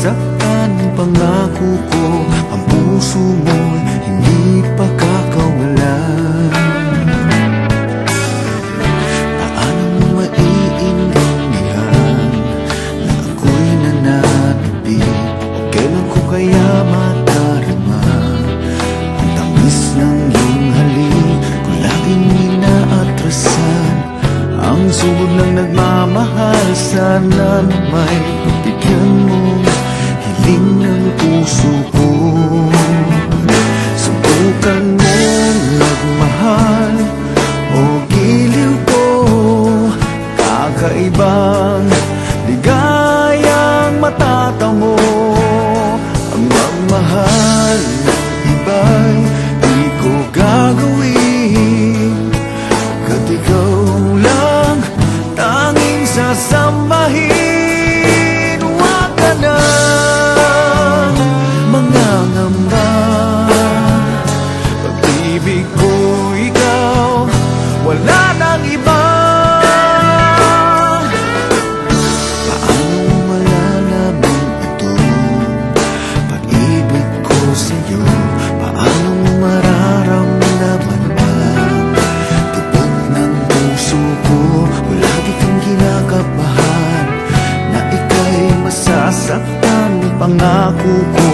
masasaktan, pangako ko, ang puso mo'y hindi pa kakawalan. Paano mo maiintindihan na ako'y nananabik? O kailan ko kaya madarama ang tamis ng iyong halik? Kung laging inaatrasan ang sugod ng nagmamahal, sana na may pagbigyan mo hiling ng puso ko. Subukan mong nagmahal o giliw ko, kakaibang ligayang matatamo. Ang magmahal ng iba'y di ko gagawin, kat ikaw lang tanging sasambahin. Huwag ka na mangangamba, pag-ibig ko ikaw, wala nang iba. Paano malalaman ito, pag-ibig ko sa'yo? Paano mararamdaman ang tibok ng puso ko? Lagi kang kinakabahan na ika'y masasaktan, pangako ko,